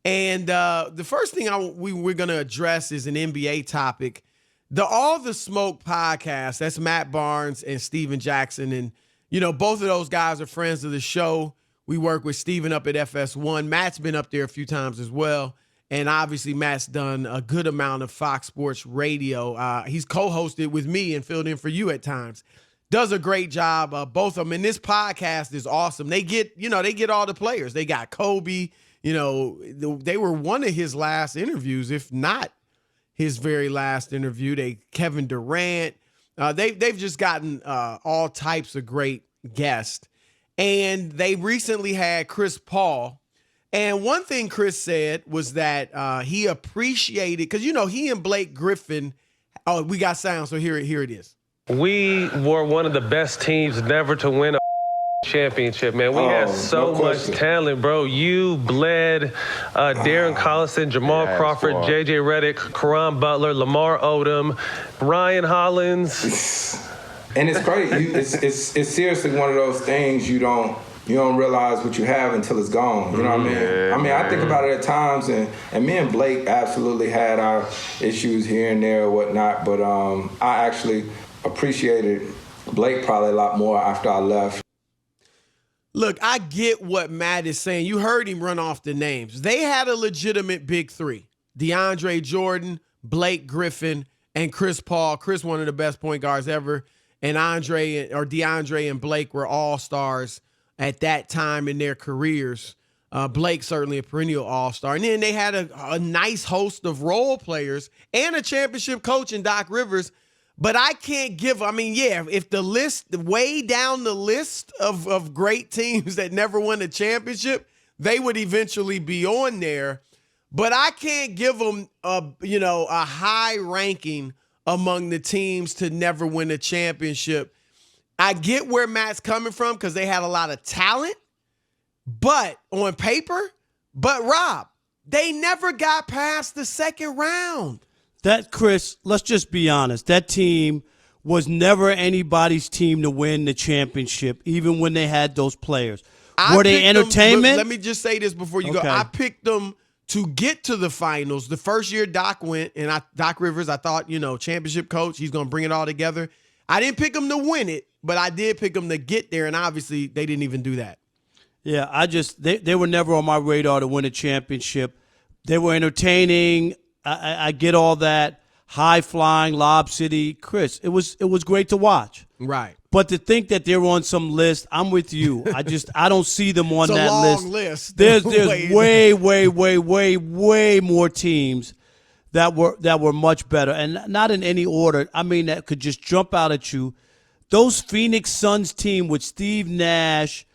And the first thing we're going to address is an NBA topic. The All the Smoke podcast, that's Matt Barnes and Steven Jackson. And, both of those guys are friends of the show. We work with Steven up at FS1. Matt's been up there a few times as well. And obviously, Matt's done a good amount of Fox Sports Radio. He's co-hosted with me and filled in for you at times. Does a great job. Both of them. And this podcast is awesome. They get all the players. They got Kobe. They were one of his last interviews, if not his very last interview. Kevin Durant. They've just gotten all types of great guests. And they recently had Chris Paul. And one thing Chris said was that he appreciated, because, he and Blake Griffin, we got sound, so here it is. We were one of the best teams never to win a championship, man. We had so much talent, bro. You bled Darren Collison, Jamal Crawford, J.J. Redick, Caron Butler, Lamar Odom, Ryan Hollins. And it's crazy. It's seriously one of those things you don't realize what you have until it's gone. You know what I mean? I think about it at times, and me and Blake absolutely had our issues here and there or whatnot, but I actually appreciated Blake probably a lot more after I left. Look, I get what Matt is saying. You heard him run off the names. They had a legitimate big three. DeAndre Jordan, Blake Griffin, and Chris Paul. Chris, one of the best point guards ever. And DeAndre and Blake were all-stars at that time in their careers. Blake certainly a perennial all-star. And then they had a nice host of role players and a championship coach in Doc Rivers. But I can't if the list, way down the list of great teams that never won a championship, they would eventually be on there. But I can't give them a high ranking among the teams to never win a championship. I get where Matt's coming from because they had a lot of talent, but on paper, Rob, they never got past the second round. That, Chris, let's just be honest. That team was never anybody's team to win the championship, even when they had those players. Were they entertainment? Let me just say this before you go. I picked them to get to the finals. The first year Doc went, and Doc Rivers, I thought, championship coach, he's going to bring it all together. I didn't pick them to win it, but I did pick them to get there, and obviously they didn't even do that. Yeah, they were never on my radar to win a championship. They were entertaining. I get all that. High-flying, Lob City. Chris, it was great to watch. Right. But to think that they're on some list, I'm with you. I don't see them on that list. It's a long list. There's way more teams that were much better, and not in any order. I mean, that could just jump out at you. Those Phoenix Suns team with Steve Nash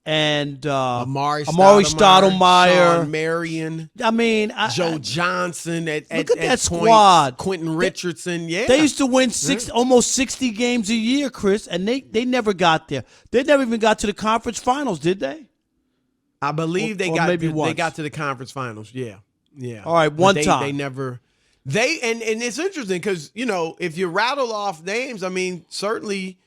and Amari Stoudemire, Sean Marion. I mean, Joe Johnson at look at that points, squad. Quentin Richardson, yeah. They used to win almost 60 games a year, Chris, and they never got there. They never even got to the conference finals, did they? I believe they got to the conference finals. Yeah. All right, one time. They never. And it's interesting because if you rattle off names, I mean, certainly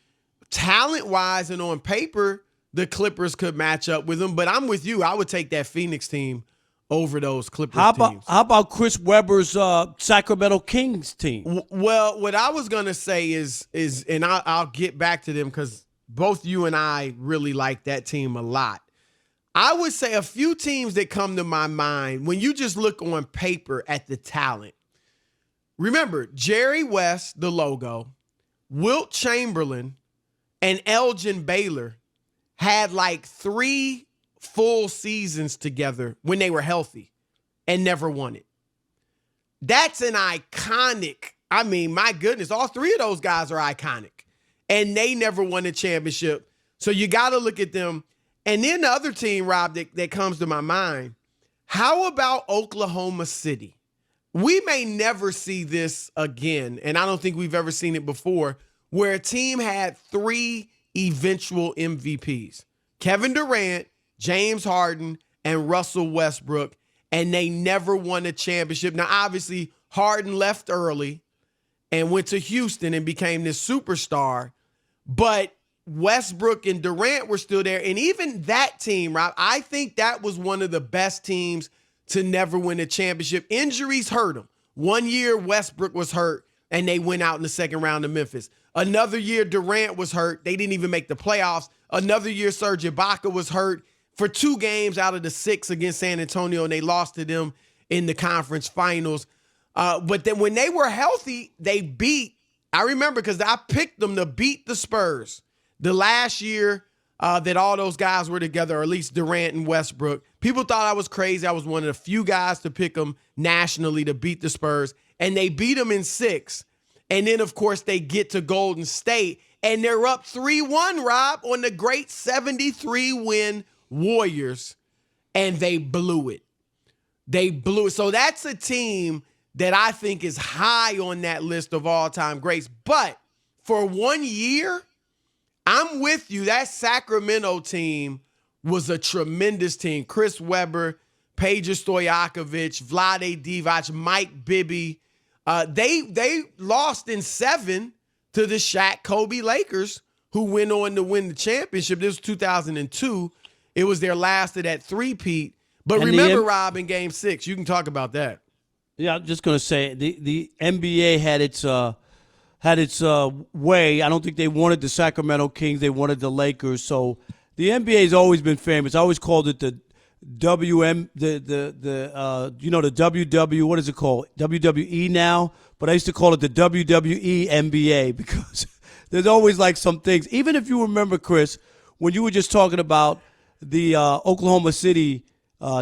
talent-wise and on paper, the Clippers could match up with them. But I'm with you. I would take that Phoenix team over those Clippers teams. How about Chris Webber's Sacramento Kings team? Well, what I was going to say is, and I'll get back to them because both you and I really like that team a lot. I would say a few teams that come to my mind when you just look on paper at the talent. Remember, Jerry West, the logo, Wilt Chamberlain, and Elgin Baylor had like 3 full seasons together when they were healthy and never won it. That's an iconic, my goodness, all 3 of those guys are iconic. And they never won a championship. So you got to look at them. And then the other team, Rob, that comes to my mind, how about Oklahoma City? We may never see this again, and I don't think we've ever seen it before, where a team had 3 eventual MVPs. Kevin Durant, James Harden, and Russell Westbrook, and they never won a championship. Now, obviously, Harden left early and went to Houston and became this superstar, but Westbrook and Durant were still there. And even that team, Rob, I think that was one of the best teams to never win a championship. Injuries hurt them. One year, Westbrook was hurt, and they went out in the second round of Memphis. Another year, Durant was hurt. They didn't even make the playoffs. Another year, Serge Ibaka was hurt for 2 games out of the 6 against San Antonio, and they lost to them in the conference finals. But then when they were healthy, they beat, I remember because I picked them to beat the Spurs the last year that all those guys were together, or at least Durant and Westbrook. People thought I was crazy. I was one of the few guys to pick them nationally to beat the Spurs, and they beat them in 6. And then, of course, they get to Golden State, and they're up 3-1, Rob, on the great 73-win Warriors, and they blew it. They blew it. So that's a team that I think is high on that list of all-time greats. But for 1 year, I'm with you. That Sacramento team was a tremendous team. Chris Webber, Peja Stojakovic, Vlade Divac, Mike Bibby. They lost in 7 to the Shaq Kobe Lakers, who went on to win the championship. This was 2002. It was their last of that three-peat. But and remember, Rob, in Game 6, you can talk about that. Yeah, I'm just going to say the NBA had its way. I don't think they wanted the Sacramento Kings. They wanted the Lakers. So the NBA has always been famous. I always called it the WM, the WW, what is it called? WWE now. But I used to call it the WWE NBA because there's always like some things. Even if you remember, Chris, when you were just talking about the Oklahoma City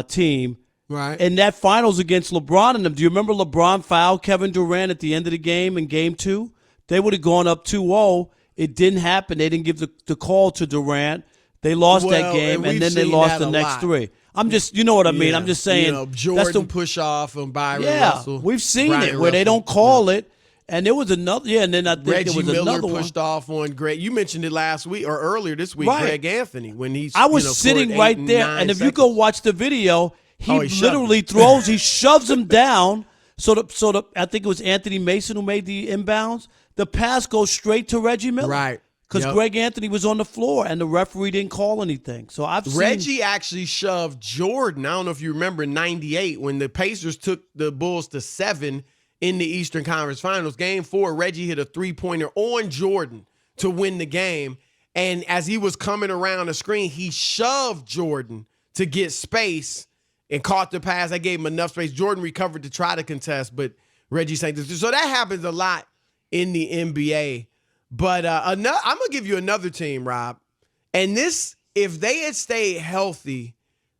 team, right? And that finals against LeBron and them. Do you remember LeBron fouled Kevin Durant at the end of the game in Game 2? They would have gone up 2-0. It didn't happen. They didn't give the call to Durant. They lost that game, and then they lost the next 3. I'm just, you know what I mean. I'm just saying. Jordan push off on Byron Russell. We've seen it where they don't call it. And there was another, and then I think Reggie there was Miller another pushed off on Greg. You mentioned it last week or earlier this week, right. Greg Anthony, when he's I was sitting right there, and if you go watch the video, he literally throws, he shoves him down. So I think it was Anthony Mason who made the inbounds. The pass goes straight to Reggie Miller. Right. Because Greg Anthony was on the floor, and the referee didn't call anything. So Reggie actually shoved Jordan. I don't know if you remember in '98 when the Pacers took the Bulls to 7 in the Eastern Conference Finals. Game 4, Reggie hit a 3-pointer on Jordan to win the game. And as he was coming around the screen, he shoved Jordan to get space and caught the pass. I gave him enough space. Jordan recovered to try to contest, but Reggie sank this. So that happens a lot in the NBA. But I'm going to give you another team, Rob. And this, if they had stayed healthy,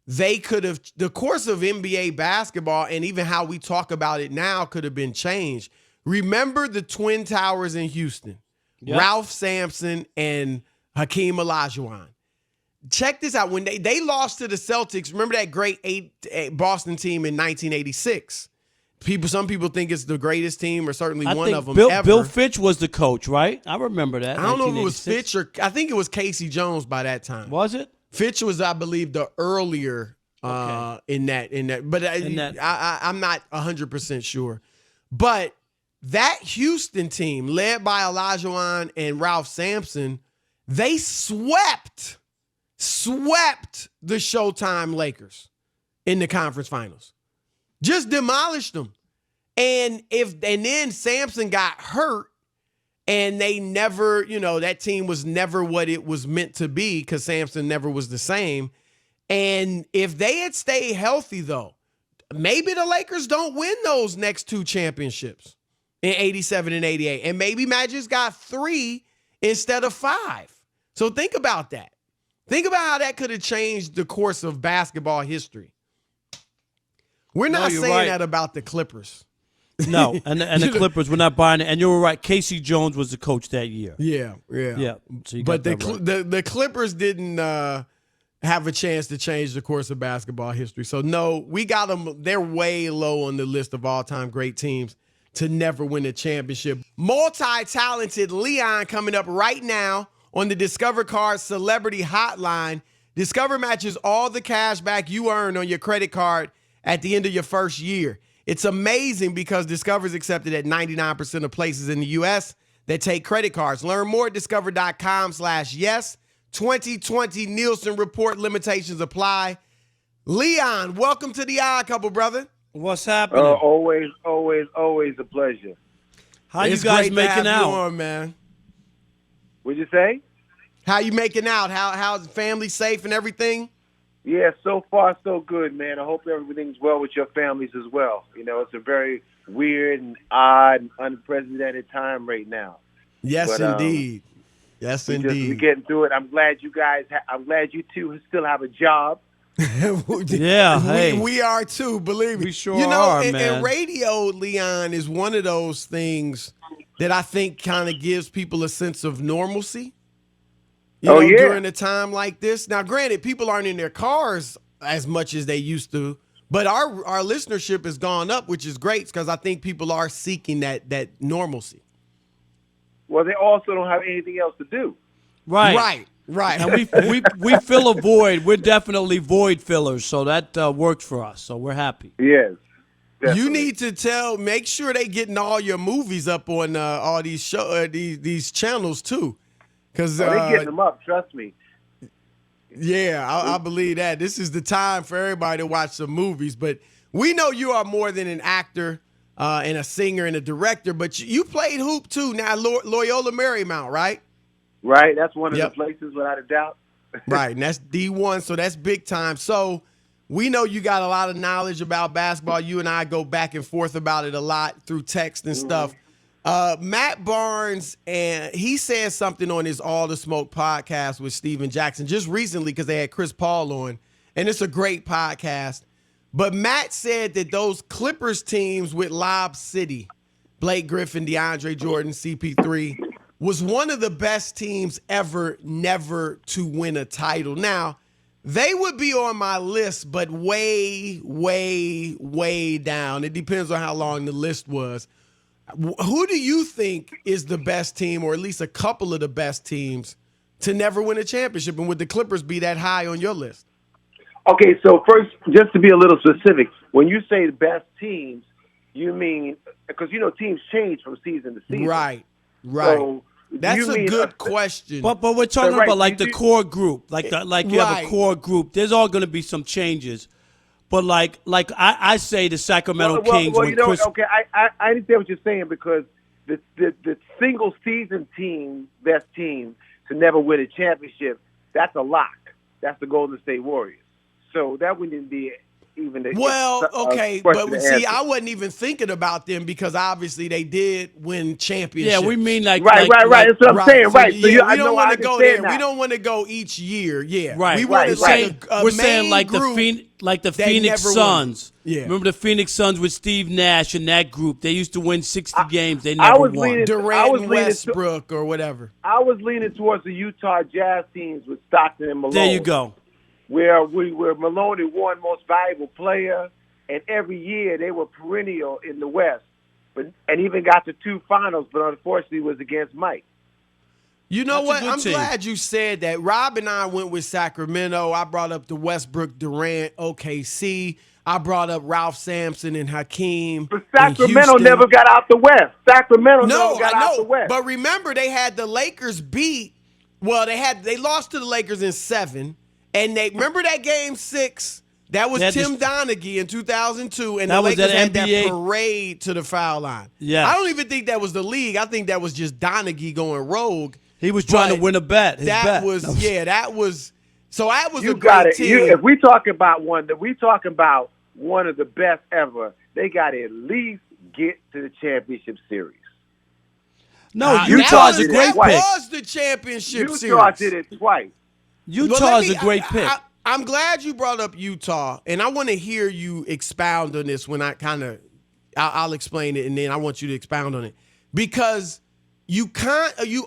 they could have, the course of NBA basketball and even how we talk about it now could have been changed. Remember the Twin Towers in Houston, Ralph Sampson and Hakeem Olajuwon. Check this out. When they lost to the Celtics, remember that great Boston team in 1986? Some people think it's the greatest team or certainly one of them ever. Bill Fitch was the coach, right? I remember that. I don't know if it was Fitch or I think it was Casey Jones by that time. Was it? Fitch was, I believe, the earlier in that. But I'm not 100% sure. But that Houston team, led by Olajuwon and Ralph Sampson, they swept the Showtime Lakers in the conference finals. Just demolished them. And then Sampson got hurt and they never, that team was never what it was meant to be because Sampson never was the same. And if they had stayed healthy, though, maybe the Lakers don't win those next 2 championships in 87 and 88. And maybe Magic's got 3 instead of 5. So think about that. Think about how that could have changed the course of basketball history. We're not saying that about the Clippers. No, and the Clippers, we're not buying it. And you were right. Casey Jones was the coach that year. Yeah. So but the Clippers didn't have a chance to change the course of basketball history. So, no, we got them. They're way low on the list of all-time great teams to never win a championship. Multi-talented Leon coming up right now on the Discover Card Celebrity Hotline. Discover matches all the cash back you earn on your credit card at the end of your first year. It's amazing because Discover is accepted at 99% of places in the U.S. that take credit cards. Learn more at discover.com/yes. 2020 Nielsen report limitations apply. Leon, welcome to the Odd Couple, brother. What's happening? Always a pleasure. How It's you guys great to have making you out? on, man. What'd you say? How you making out? How's the family safe and everything? Yeah, so far so good, man. I hope everything's well with your families as well. You know, it's a very weird and odd and unprecedented time right now. Yes, But, indeed. Yes, We're indeed. getting through it. I'm glad you guys. I'm glad you two still have a job. Yeah, hey. We are too, believe me. We sure you know, are, and man. radio, Leon, is one of those things that I think kind of gives people a sense of normalcy. You know, during a time like this. Now, granted, people aren't in their cars as much as they used to, but our listenership has gone up, which is great because I think people are seeking that normalcy. Well, they also don't have anything else to do. Right. And we fill a void. We're definitely void fillers, so that works for us. So we're happy. Yes. Definitely. You need to make sure they getting all your movies up on all these these channels too, because they're getting them up. Trust me. Yeah, I believe that. This is the time for everybody to watch some movies. But we know you are more than an actor and a singer and a director, but you played hoop too. Now, Loyola Marymount, right? Right. That's one of the places, without a doubt. Right, and that's D1, so that's big time. So we know you got a lot of knowledge about basketball. You and I go back and forth about it a lot through text and stuff. Matt Barnes, and he said something on his All the Smoke podcast with Steven Jackson just recently because they had Chris Paul on, and it's a great podcast. But Matt said that those Clippers teams with Lob City, Blake Griffin, DeAndre Jordan, CP3, was one of the best teams ever never to win a title. Now, they would be on my list, but way, way, way down. It depends on how long the list was. Who do you think is the best team, or at least a couple of the best teams, to never win a championship? And would the Clippers be that high on your list? Okay, so first, just to be a little specific, when you say the best teams, you mean, because, you know, teams change from season to season. Right. So that's a good question. But we're talking about like the core group, like you have Right. a core group. There's all going to be some changes, but like I say, the Sacramento Kings. Well, when you know, Chris, okay, I understand what you're saying, because the single season team, best team to never win a championship, that's a lock. That's the Golden State Warriors. So that wouldn't be even the okay, but see, I wasn't even thinking about them because obviously they did win championships. yeah, we mean like right. That's what I'm saying. So, Right. So yeah, we don't want to go there. Now. We don't want to go each year. Yeah, right. We want we're saying like group the that Phoenix never won. Suns. Yeah. Remember the Phoenix Suns with Steve Nash and that group? They used to win 60 games. They never won. Durant and Westbrook or whatever. I was leaning towards the Utah Jazz teams with Stockton and Malone. There you go. Where Malone had won Most Valuable Player, and every year they were perennial in the West, and even got to 2 finals, but unfortunately was against Mike. You know That's a what? good I'm team. glad you said that. Rob and I went with Sacramento. I brought up the Westbrook, Durant, OKC. I brought up Ralph Sampson and Hakeem. But Sacramento in Houston. never got out the West. Sacramento never got out the West. But remember, they had the Lakers beat. Well, they lost to the Lakers in 7. And they remember that game 6. That was Tim Donaghy in 2002, and the Lakers had that parade to the foul line. Yeah, I don't even think that was the league. I think that was just Donaghy going rogue. He was trying to win a bet. That was a You great got it. team. If we talk about one of the best ever, they got to at least get to the championship series. No, Utah's a great pick. That was the championship series. Utah did it twice. Utah's a great pick. I'm glad you brought up Utah, and I want to hear you expound on this when I'll explain it, and then I want you to expound on it. Because you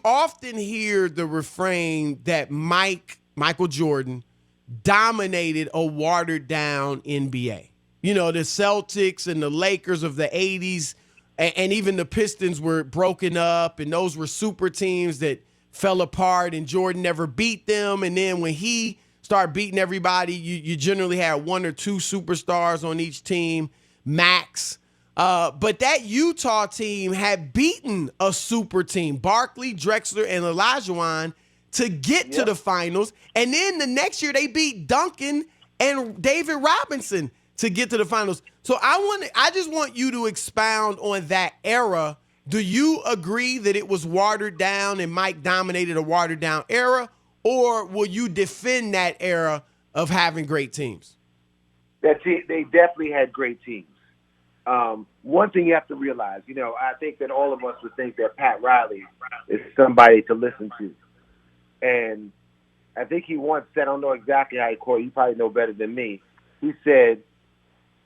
often hear the refrain that Michael Jordan dominated a watered-down NBA. You know, the Celtics and the Lakers of the 80s, and even the Pistons were broken up, and those were super teams that fell apart, and Jordan never beat them. And then when he started beating everybody, you generally had 1 or 2 superstars on each team, max. But that Utah team had beaten a super team, Barkley, Drexler, and Olajuwon, to get to the finals. And then the next year they beat Duncan and David Robinson to get to the finals. So I just want you to expound on that era. Do you agree that it was watered down and Mike dominated a watered down era, or will you defend that era of having great teams? That's it. They definitely had great teams. One thing you have to realize, I think that all of us would think that Pat Riley is somebody to listen to. And I think he once said, I don't know exactly how he quoted, you probably know better than me. He said,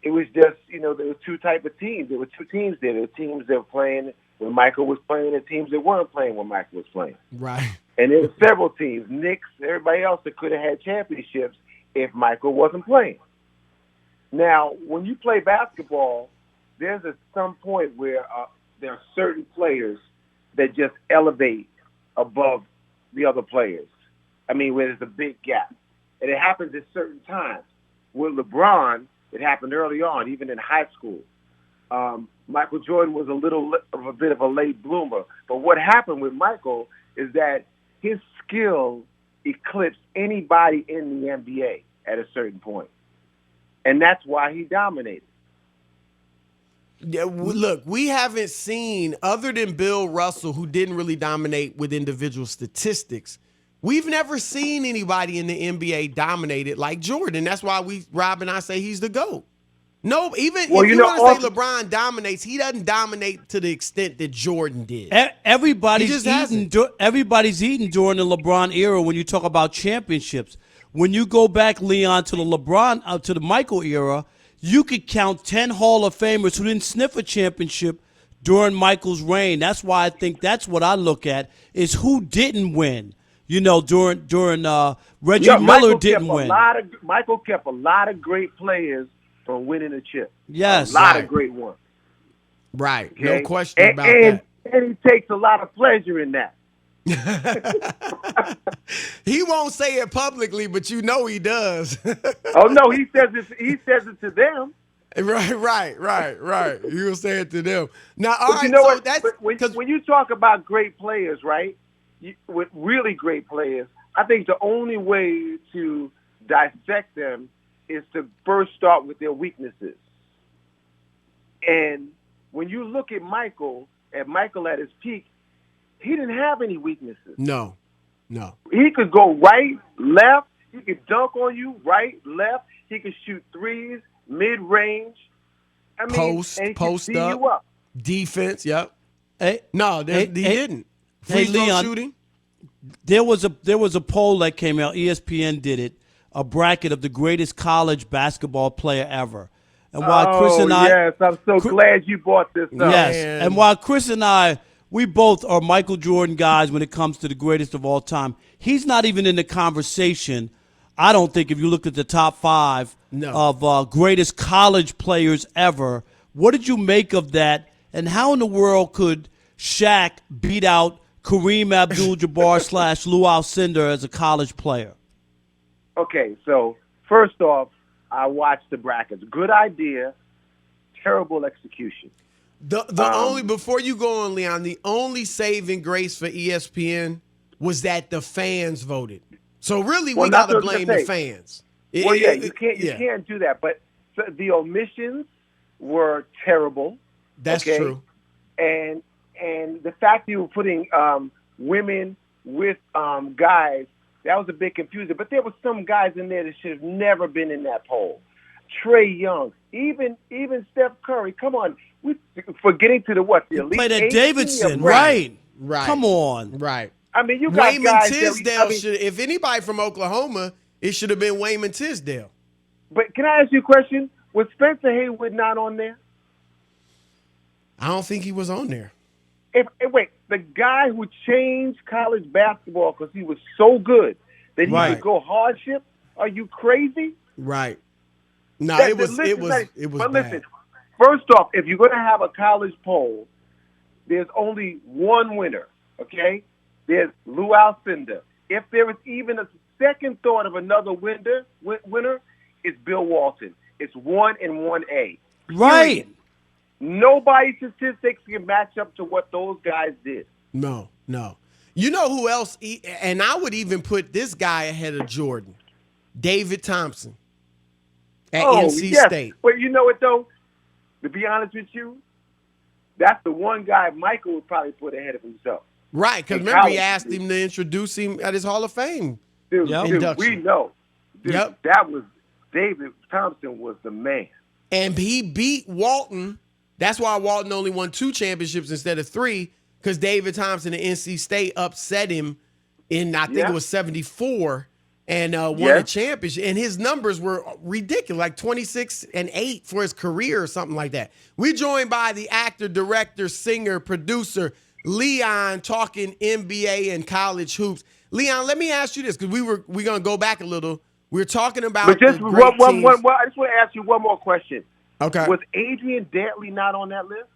it was just, there were two type of teams. There were two teams there. There were teams that were playing when Michael was playing and teams that weren't playing when Michael was playing. Right. And there were several teams, Knicks, everybody else that could have had championships if Michael wasn't playing. Now, when you play basketball, there's some point where there are certain players that just elevate above the other players. I mean, where there's a big gap. And it happens at certain times. With LeBron, it happened early on, even in high school. Michael Jordan was a bit of a late bloomer. But what happened with Michael is that his skill eclipsed anybody in the NBA at a certain point. And that's why he dominated. Yeah, look, we haven't seen, other than Bill Russell, who didn't really dominate with individual statistics, we've never seen anybody in the NBA dominated like Jordan. That's why Rob and I say he's the GOAT. No, even if you want to say LeBron dominates, he doesn't dominate to the extent that Jordan did. Everybody's eating during the LeBron era when you talk about championships. When you go back, Leon, to the Michael era, you could count 10 Hall of Famers who didn't sniff a championship during Michael's reign. That's why I think that's what I look at, is who didn't win. During Reggie Miller didn't win. Michael kept a lot of great players from winning a chip. Yes. A lot of great ones. Right. Okay? No question about that. And he takes a lot of pleasure in that. He won't say it publicly, but he does. Oh no, he says it to them. Right. He will say it to them. Now, all but right. You know so what? that's when you talk about great players, right? With really great players, I think the only way to dissect them is to first start with their weaknesses. And when you look at Michael at his peak, he didn't have any weaknesses. No. He could go right, left. He could dunk on you, right, left. He could shoot threes, mid-range. I mean, post up, you up. Defense. Yep. He didn't. Free throw Leon, shooting. There was a poll that came out. ESPN did it. A bracket of the greatest college basketball player ever. And while Chris and I, yes, I'm so glad you brought this up. Yes, and while Chris and I, we both are Michael Jordan guys when it comes to the greatest of all time. He's not even in the conversation. I don't think if you look at the top 5 of greatest college players ever. What did you make of that? And how in the world could Shaq beat out Kareem Abdul-Jabbar / Lou Alcindor as a college player? Okay, so first off, I watched the brackets. Good idea, terrible execution. Before you go on, Leon, the only saving grace for ESPN was that the fans voted. So really, we got to blame the fans. You can't do that. But the omissions were terrible. That's true. And the fact that you were putting women with guys, that was a bit confusing. But there were some guys in there that should have never been in that poll. Trae Young, even Steph Curry. Come on, for getting to the elite played at 18, Davidson, right? Come on, right. I mean, you got Wayman guys Tisdale should. If anybody from Oklahoma, it should have been Wayman Tisdale. But can I ask you a question? Was Spencer Haywood not on there? I don't think he was on there. Wait, the guy who changed college basketball because he was so good that he could go hardship? Are you crazy? Right. No, it was But bad. listen, first off, if you're going to have a college poll, there's only one winner, okay? There's Lou Alcindor. If there is even a second thought of another winner, it's Bill Walton. It's 1 and 1A. Right. Nobody's statistics can match up to what those guys did. No. You know who else? And I would even put this guy ahead of Jordan. David Thompson. at NC State. But you know what, though? To be honest with you, that's the one guy Michael would probably put ahead of himself. Right, because remember he asked him to introduce him at his Hall of Fame induction. We know. Dude, that was David Thompson was the man. And he beat Walton. That's why Walton only won 2 championships instead of 3, because David Thompson at NC State upset him in, I think it was 74, and won a championship. And his numbers were ridiculous, like 26 and 8 for his career or something like that. We're joined by the actor, director, singer, producer, Leon, talking NBA and college hoops. Leon, let me ask you this, because we're going to go back a little. We're talking about but just the great teams. I just want to ask you one more question. Okay. Was Adrian Dantley not on that list?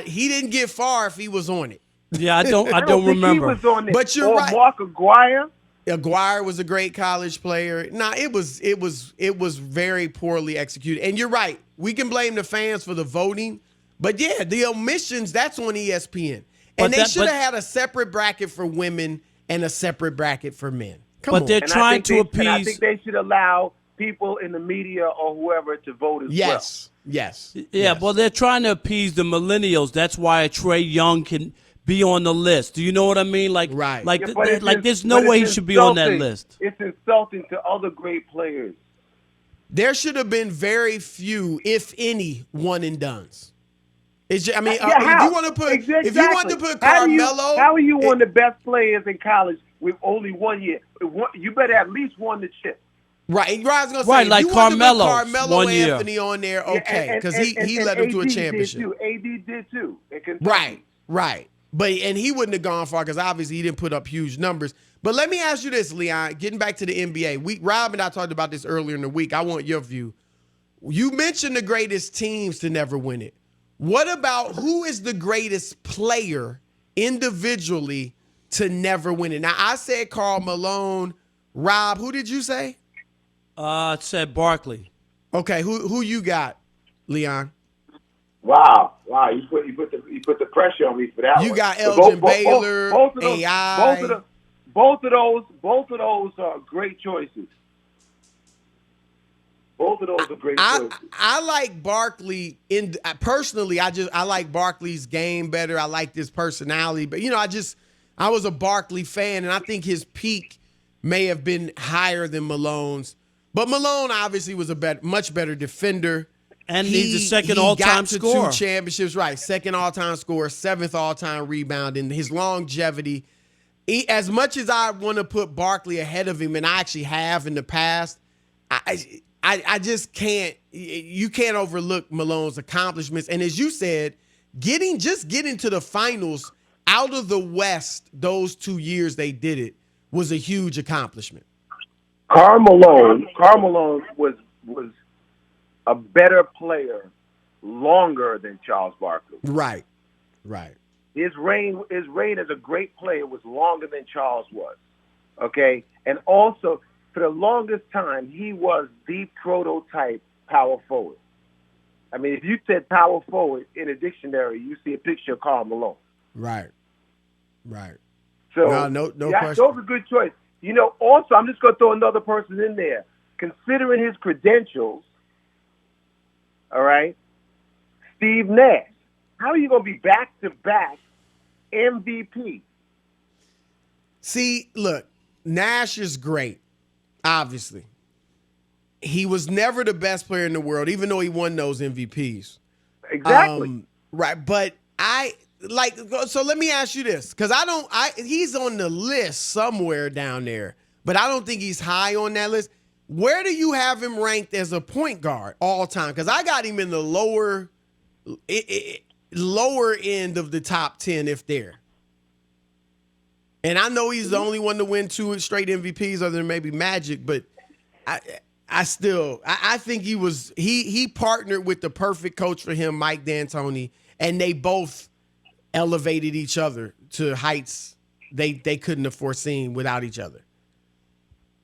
He didn't get far if he was on it. Yeah, I don't remember. He was on it. But you're right. Mark Aguirre. Aguirre was a great college player. It was very poorly executed. And you're right. We can blame the fans for the voting, but yeah, the omissions, that's on ESPN. And they should have had a separate bracket for women and a separate bracket for men. Come on. They're trying to appease. And I think they should allow people in the media or whoever to vote as well. Yes. Yeah, well, they're trying to appease the millennials. That's why Trae Young can be on the list. Do you know what I mean? Like there's no way he should be on that list. It's insulting to other great players. There should have been very few, if any, one and dones. If you want to put, if you want to put Carmelo, how are you one of the best players in college with only 1 year? You better at least won the chip. Right, I was gonna say, like you Carmelo, Carmelo 1 year. Anthony on there, okay, because he led them to a championship. AD did too. Right. But he wouldn't have gone far because obviously he didn't put up huge numbers. But let me ask you this, Leon. Getting back to the NBA, Rob and I talked about this earlier in the week. I want your view. You mentioned the greatest teams to never win it. What about who is the greatest player individually to never win it? Now, I said Karl Malone. Rob, who did you say? It said Barkley. Okay, who you got, Leon? Wow! You put the pressure on me for that. You one. got Elgin Baylor, AI. Both of those are great choices. Both of those are great choices. I like Barkley personally. I like Barkley's game better. I like his personality, but I was a Barkley fan, and I think his peak may have been higher than Malone's. But Malone obviously was a much better defender. And he's the second all-time scorer. He got to 2 championships, right. Second all-time scorer, 7th all-time rebound. And his longevity, as much as I want to put Barkley ahead of him, and I actually have in the past, I just can't. You can't overlook Malone's accomplishments. And as you said, getting to the finals out of the West those 2 years they did it was a huge accomplishment. Karl Malone was a better player longer than Charles Barkley. Right. His reign as a great player was longer than Charles was. Okay? And also, for the longest time, he was the prototype power forward. I mean, if you said power forward in a dictionary, you see a picture of Karl Malone. Right. So, no question. Those are good choices. Also, I'm just going to throw another person in there. Considering his credentials, all right, Steve Nash. How are you going to be back-to-back MVP? See, look, Nash is great, obviously. He was never the best player in the world, even though he won those MVPs. Exactly. Right, but so let me ask you this, because he's on the list somewhere down there, but I don't think he's high on that list. Where do you have him ranked as a point guard all time? Because I got him in the lower end of the top 10, if there. And I know he's the only one to win 2 straight MVPs other than maybe Magic, but I think he partnered with the perfect coach for him, Mike D'Antoni, and they both elevated each other to heights they couldn't have foreseen without each other.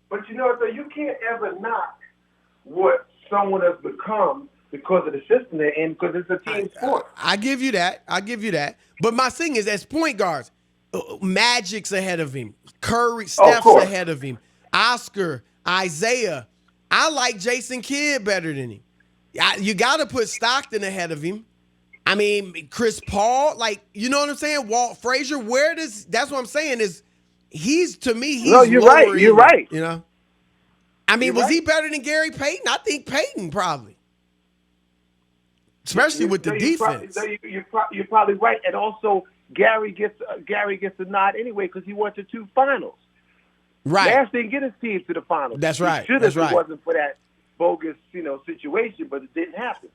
But so you can't ever knock what someone has become because of the system they're in, because it's a team sport. I give you that. But my thing is, as point guards, Magic's ahead of him. Curry, Steph's ahead of him. Oscar, Isaiah. I like Jason Kidd better than him. You got to put Stockton ahead of him. I mean, Chris Paul, like, you know what I'm saying? Walt Frazier, that's what I'm saying is he's No, you're right. You're right. You know? I mean, was he better than Gary Payton? I think Payton probably. Especially with the defense. You're probably right. And also, Gary gets the nod anyway because he went to 2 finals. Right. Nash didn't get his team to the finals. That's right. He should have if it wasn't for that bogus, situation, but it didn't happen.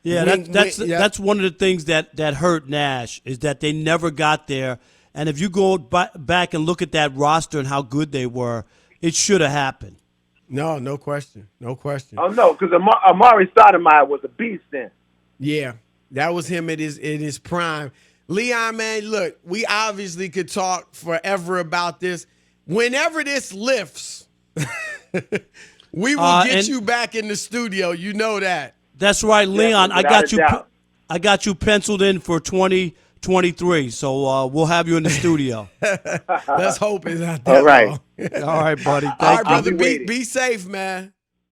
Yeah, that's one of the things that hurt Nash is that they never got there. And if you go back and look at that roster and how good they were, it should have happened. No question. No question. Oh, no, because Amari Stoudemire was a beast then. Yeah, that was him at his prime. Leon, man, look, we obviously could talk forever about this. Whenever this lifts, we will get you back in the studio. You know that. That's right, Leon. Yeah, I got you penciled in for 2023. So we'll have you in the studio. Let's hope it's not that All right. long. All right, buddy. All right, brother. Be safe, man.